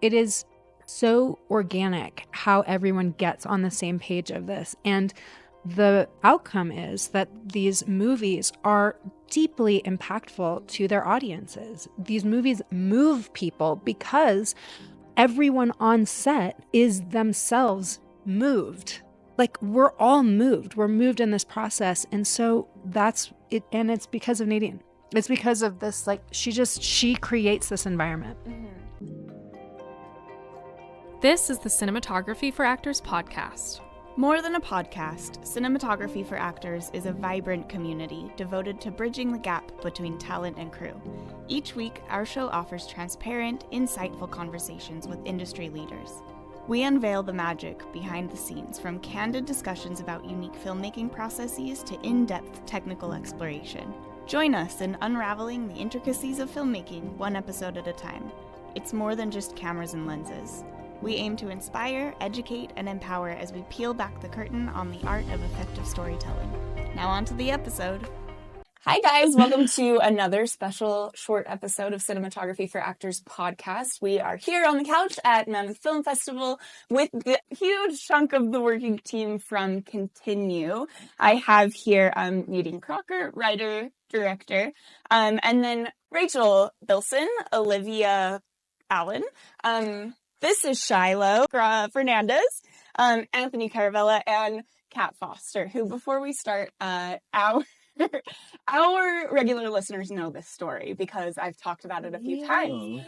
it is so organic how everyone gets on the same page of this. And the outcome is that these movies are deeply impactful to their audiences. These movies move people because everyone on set is themselves moved. Like, we're all moved. We're moved in this process. And so that's it. And it's because of Nadine. It's because of this, like, she creates this environment. This is the Cinematography for Actors podcast. More than a podcast, Cinematography for Actors is a vibrant community devoted to bridging the gap between talent and crew. Each week, our show offers transparent, insightful conversations with industry leaders. We unveil the magic behind the scenes, from candid discussions about unique filmmaking processes to in-depth technical exploration. Join us in unraveling the intricacies of filmmaking one episode at a time. It's more than just cameras and lenses. We aim to inspire, educate, and empower as we peel back the curtain on the art of effective storytelling. Now on to the episode. Hi guys, welcome to another special short episode of Cinematography for Actors podcast. We are here on the couch at Mammoth Film Festival with the huge chunk of the working team from Continue. I have here Nadine Crocker, writer, director, and then Rachel Bilson, Olivia Allen, this is Shiloh Fernandez, Anthony Caravella, and Kat Foster, who, before we start, our regular listeners know this story because I've talked about it a few times.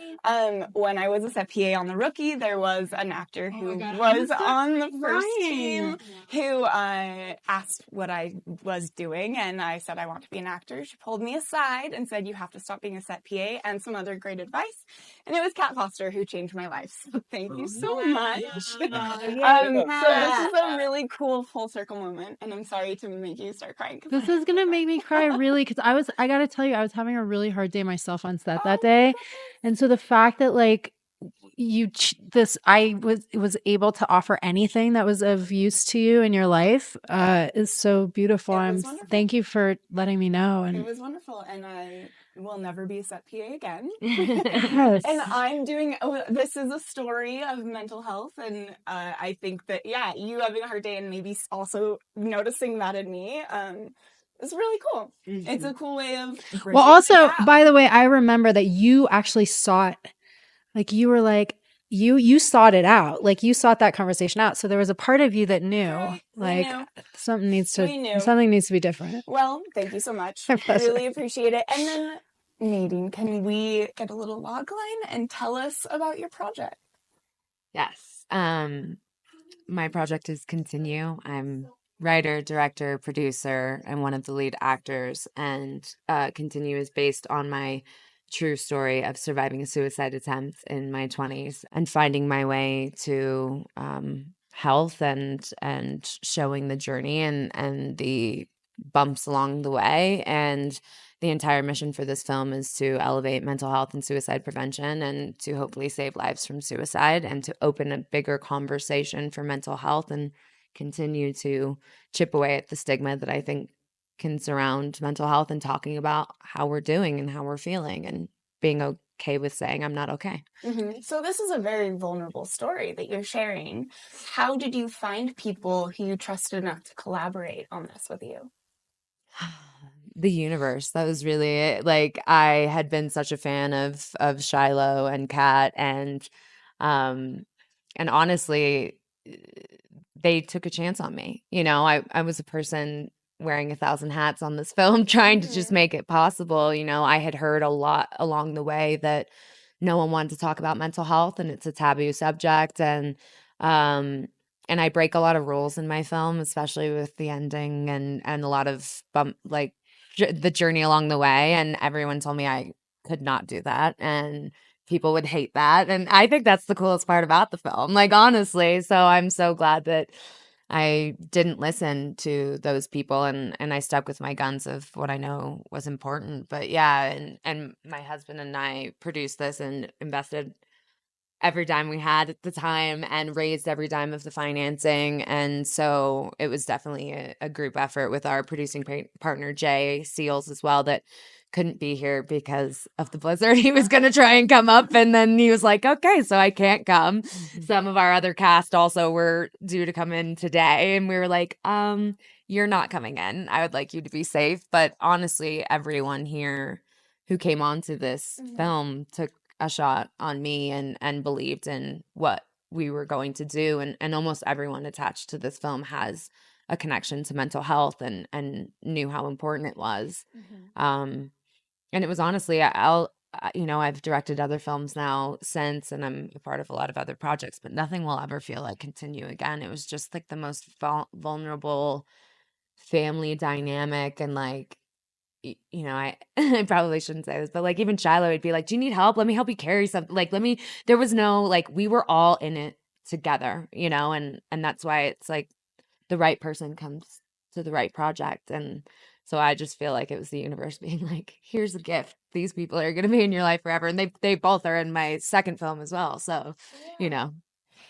When I was a set PA on The Rookie, there was an actor who was on the first team who asked what I was doing, and I said I want to be an actor. She pulled me aside and said, you have to stop being a set PA, and some other great advice. And it was Kat Foster who changed my life. So thank you so much. So this is a really cool full circle moment, and I'm sorry to make you start crying. This is gonna make me cry really, because I gotta tell you, I was having a really hard day myself on set that day. And so the fact that, like, I was able to offer anything that was of use to you in your life is so beautiful. Thank you for letting me know. And it was wonderful, and I will never be a set PA again. Yes. And I'm doing, this is a story of mental health, and I think that, yeah, you having a hard day and maybe also noticing that in me, it's really cool. Mm-hmm. It's a cool way of... Well, also, by the way, I remember that you actually sought, like, you were like, you sought it out. Like, you sought that conversation out. So there was a part of you that knew, right. like, something needs to be different. Well, thank you so much. I really appreciate it. And then, Nadine, can we get a little log line and tell us about your project? Yes. My project is Continue. I'm writer, director, producer, and one of the lead actors. And Continue is based on my true story of surviving a suicide attempt in my 20s and finding my way to health and showing the journey and the bumps along the way. And the entire mission for this film is to elevate mental health and suicide prevention and to hopefully save lives from suicide and to open a bigger conversation for mental health and continue to chip away at the stigma that I think can surround mental health and talking about how we're doing and how we're feeling and being okay with saying I'm not okay. Mm-hmm. So this is a very vulnerable story that you're sharing. How did you find people who you trusted enough to collaborate on this with you? The universe. That was really it. Like, I had been such a fan of Shiloh and Kat, and honestly, they took a chance on me. You know, I was a person wearing 1,000 hats on this film, trying to just make it possible. You know, I had heard a lot along the way that no one wanted to talk about mental health, and it's a taboo subject, and I break a lot of rules in my film, especially with the ending and a lot of the journey along the way. And everyone told me I could not do that, and people would hate that. And I think that's the coolest part about the film, like, honestly. So I'm so glad that I didn't listen to those people and I stuck with my guns of what I know was important. But yeah, and my husband and I produced this and invested every dime we had at the time and raised every dime of the financing. And so it was definitely a group effort with our producing partner, Jay Seals, as well, that couldn't be here because of the blizzard. He was going to try and come up, and then he was like, okay, so I can't come. Some of our other cast also were due to come in today, and we were like, you're not coming in. I would like you to be safe. But honestly, everyone here who came onto this film took a shot on me and believed in what we were going to do. And almost everyone attached to this film has a connection to mental health and knew how important it was. And it was honestly, I've directed other films now since, and I'm a part of a lot of other projects, but nothing will ever feel like Continue again. It was just like the most vulnerable family dynamic. And like, I probably shouldn't say this, but like even Shiloh would be like, do you need help? Let me help you carry something. Like, there was no, like, we were all in it together, and that's why it's like the right person comes to the right project. And so I just feel like it was the universe being like, here's a gift. These people are going to be in your life forever. And they both are in my second film as well. So,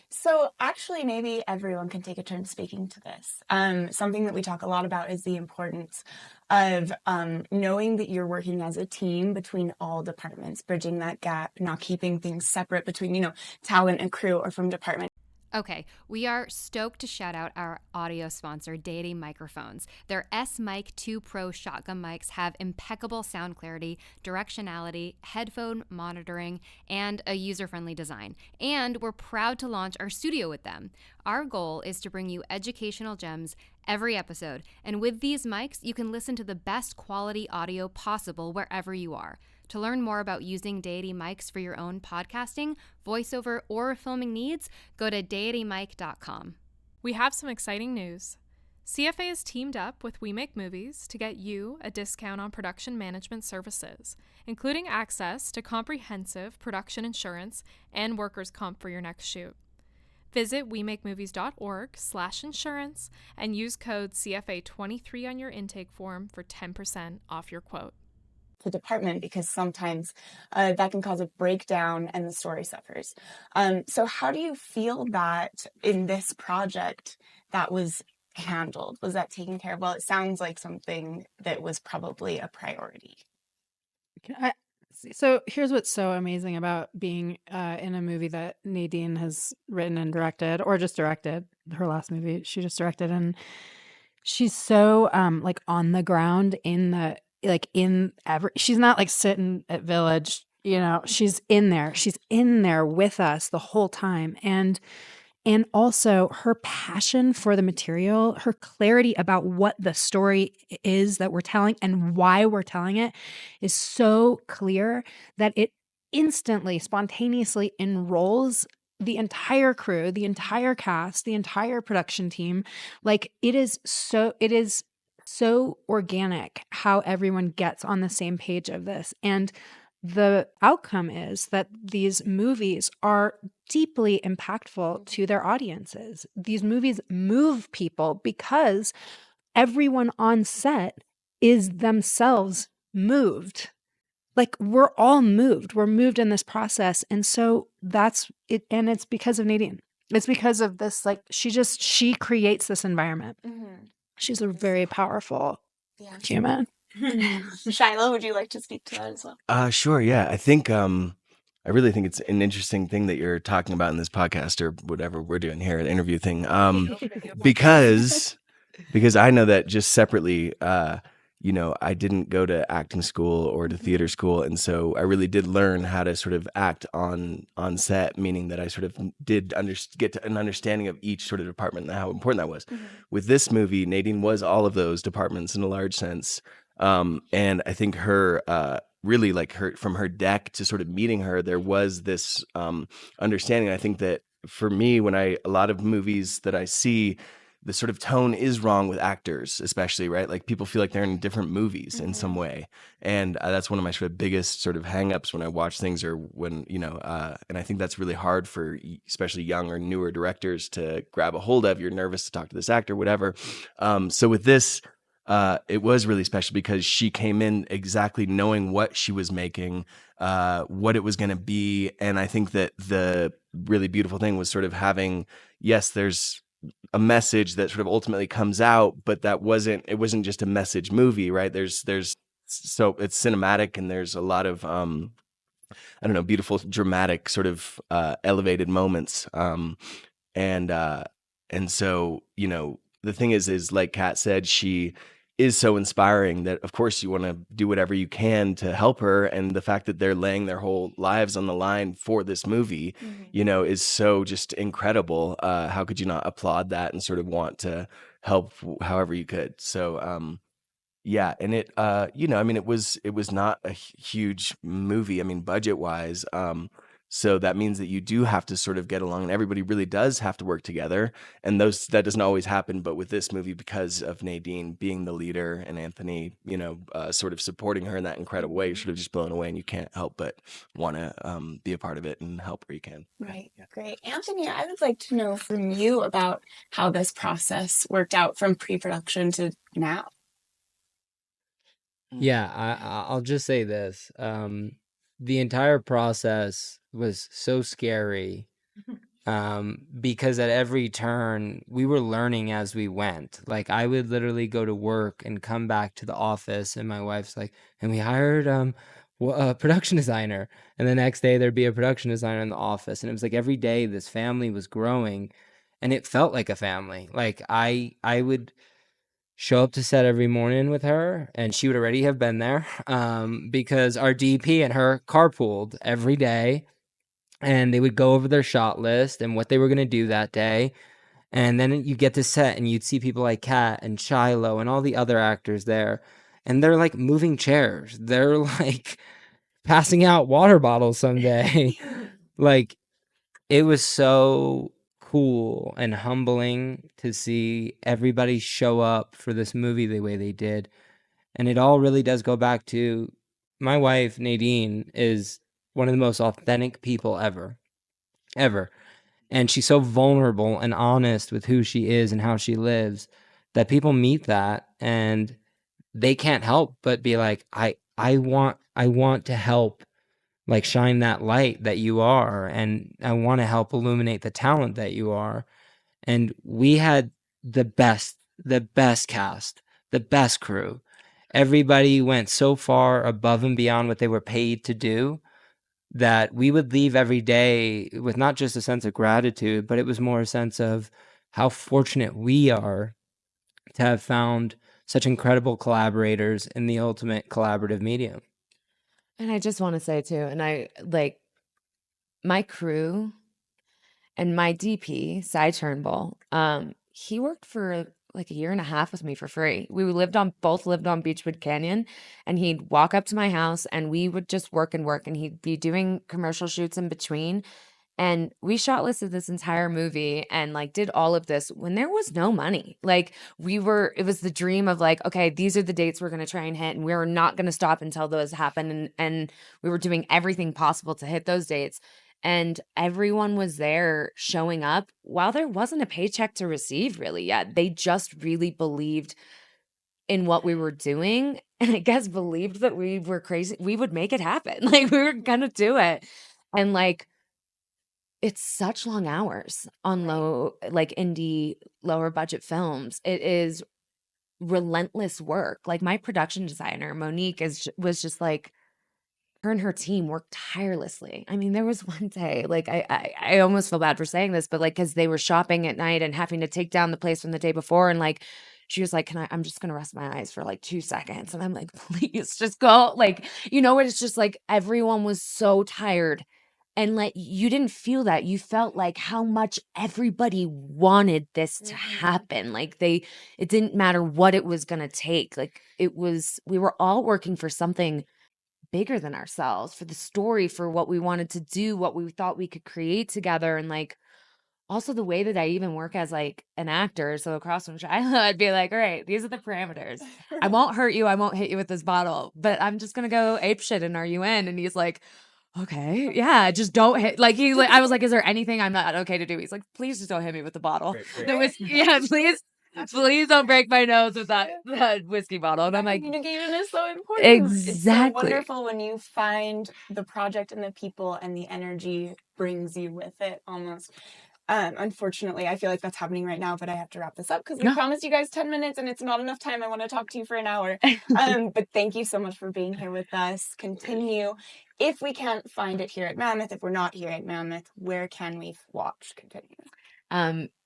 So actually, maybe everyone can take a turn speaking to this. Something that we talk a lot about is the importance of knowing that you're working as a team between all departments, bridging that gap, not keeping things separate between, talent and crew or from department. Okay, we are stoked to shout out our audio sponsor, Deity Microphones. Their S-Mic 2 Pro shotgun mics have impeccable sound clarity, directionality, headphone monitoring, and a user-friendly design. And we're proud to launch our studio with them. Our goal is to bring you educational gems every episode, and with these mics, you can listen to the best quality audio possible wherever you are. To learn more about using Deity mics for your own podcasting, voiceover, or filming needs, go to deitymic.com. We have some exciting news. CFA has teamed up with We Make Movies to get you a discount on production management services, including access to comprehensive production insurance and workers' comp for your next shoot. Visit wemakemovies.org/insurance and use code CFA23 on your intake form for 10% off your quote. The department, because sometimes that can cause a breakdown and the story suffers. So how do you feel that in this project that was handled? Was that taken care of? Well, it sounds like something that was probably a priority. So here's what's so amazing about being in a movie that Nadine has written and directed, or just directed. Her last movie she just directed, and she's so like on the ground she's not like sitting at Village, she's in there with us the whole time. And also her passion for the material, her clarity about what the story is that we're telling and why we're telling it is so clear that it instantly, spontaneously enrolls the entire crew, the entire cast, the entire production team. Like it is so organic how everyone gets on the same page of this. And the outcome is that these movies are deeply impactful to their audiences. These movies move people because everyone on set is themselves moved. Like we're all moved. We're moved in this process. And so that's it. And it's because of Nadine. It's because of this, like she creates this environment. Mm-hmm. She's a very powerful human. Shiloh, would you like to speak to that as well? Sure. Yeah. I think I really think it's an interesting thing that you're talking about in this podcast or whatever we're doing here, an interview thing. Because I know that just separately, I didn't go to acting school or to theater school, and so I really did learn how to sort of act on set, meaning that I sort of did get to an understanding of each sort of department and how important that was. Mm-hmm. With this movie, Nadine was all of those departments in a large sense, and I think her really like her from her deck to sort of meeting her, there was this understanding. I think that for me, a lot of movies that I see, the sort of tone is wrong with actors, especially, right? Like people feel like they're in different movies in some way. And that's one of my sort of biggest sort of hangups when I watch things or when, and I think that's really hard for especially young or newer directors to grab a hold of. You're nervous to talk to this actor, whatever. So with this, it was really special because she came in exactly knowing what she was making, what it was going to be. And I think that the really beautiful thing was sort of having, yes, there's a message that sort of ultimately comes out, but it wasn't just a message movie, right? There's so it's cinematic, and there's a lot of I don't know, beautiful, dramatic, sort of elevated moments. And and so, you know, the thing is like Kat said, she is so inspiring that of course you want to do whatever you can to help her. And the fact that they're laying their whole lives on the line for this movie, you know, is so just incredible. How could you not applaud that and sort of want to help however you could? So yeah, and it you know, I mean it was not a huge movie, I mean budget-wise. So that means that you do have to sort of get along, and everybody really does have to work together. And that doesn't always happen, but with this movie, because of Nadine being the leader and Anthony, you know, sort of supporting her in that incredible way, you're sort of just blown away, and you can't help but want to be a part of it and help where you can. Right. Great. Anthony, I would like to know from you about how this process worked out from pre-production to now. Yeah, I'll just say this. The entire process was so scary because at every turn we were learning as we went. Like I would literally go to work and come back to the office, and my wife's like, "And we hired a production designer." And the next day there'd be a production designer in the office, and it was like every day this family was growing, and it felt like a family. Like I would show up to set every morning with her, and she would already have been there because our DP and her carpooled every day, and they would go over their shot list and what they were going to do that day. And then you get to set, and you'd see people like Kat and Shiloh and all the other actors there, and they're like moving chairs. They're like passing out water bottles someday. Like, it was so cool and humbling to see everybody show up for this movie the way they did. And it all really does go back to my wife, Nadine, is one of the most authentic people ever. And she's so vulnerable and honest with who she is and how she lives that people meet that and they can't help but be like, I want to help, like, shine that light that you are, and I want to help illuminate the talent that you are. And we had the best cast, the best crew. Everybody went so far above and beyond what they were paid to do that we would leave every day with not just a sense of gratitude, but it was more a sense of how fortunate we are to have found such incredible collaborators in the ultimate collaborative medium. And I just want to say too, and I like my crew and my DP, Cy Turnbull, he worked for like a year and a half with me for free. We both lived on Beechwood Canyon, and he'd walk up to my house and we would just work, and he'd be doing commercial shoots in between. And we shot listed this entire movie and like did all of this when there was no money. Like it was the dream of like, okay, these are the dates we're going to try and hit, and we're not going to stop until those happen. And we were doing everything possible to hit those dates. And everyone was there showing up while there wasn't a paycheck to receive really yet. They just really believed in what we were doing. And I guess believed that we were crazy. We would make it happen. Like we were going to do it. And like, it's such long hours on like indie, lower budget films. It is relentless work. Like my production designer, Monique, was just like, her and her team worked tirelessly. I mean, there was one day, like I almost feel bad for saying this, but like, cause they were shopping at night and having to take down the place from the day before. And like, she was like, I'm just going to rest my eyes for like 2 seconds. And I'm like, please just go. Like, you know, it's just like, everyone was so tired. And like, you didn't feel that. You felt like how much everybody wanted this to happen. Like it didn't matter what it was going to take. Like we were all working for something bigger than ourselves, for the story, for what we wanted to do, what we thought we could create together. And like, also the way that I even work as like an actor. So across from Shiloh, I'd be like, all right, these are the parameters. I won't hurt you. I won't hit you with this bottle, but I'm just going to go ape shit and RUN. And he's like, okay, yeah, just don't hit. Like I was like, is there anything I'm not okay to do? He's like, please just don't hit me with the bottle. Yeah, please don't break my nose with that whiskey bottle. And I'm like, communication is so important. Exactly. It's so wonderful when you find the project and the people and the energy brings you with it almost. Unfortunately, I feel like that's happening right now, but I have to wrap this up because we promised you guys 10 minutes and it's not enough time. I want to talk to you for an hour. But thank you so much for being here with us. Continue. If we can't find it here at Mammoth, if we're not here at Mammoth, where can we watch Continue?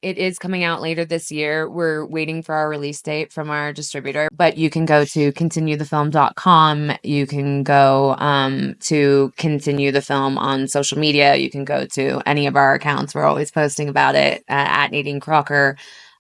It is coming out later this year. We're waiting for our release date from our distributor, but you can go to continuethefilm.com. You can go to Continue the Film on social media. You can go to any of our accounts. We're always posting about it at Nadine Crocker.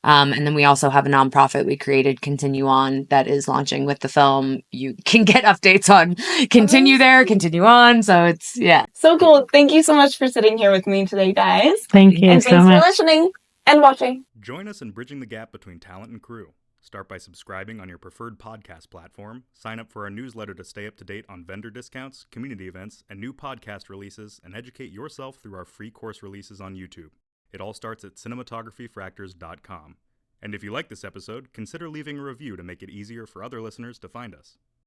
And then we also have a nonprofit we created, Continue On, that is launching with the film. You can get updates on Continue there, Continue On. So it's, yeah. So cool. Thank you so much for sitting here with me today, guys. Thank you And so thanks for much. listening and watching. Join us in bridging the gap between talent and crew. Start by subscribing on your preferred podcast platform, sign up for our newsletter to stay up to date on vendor discounts, community events, and new podcast releases, and educate yourself through our free course releases on YouTube. It all starts at cinematographyforactors.com. And if you like this episode, consider leaving a review to make it easier for other listeners to find us.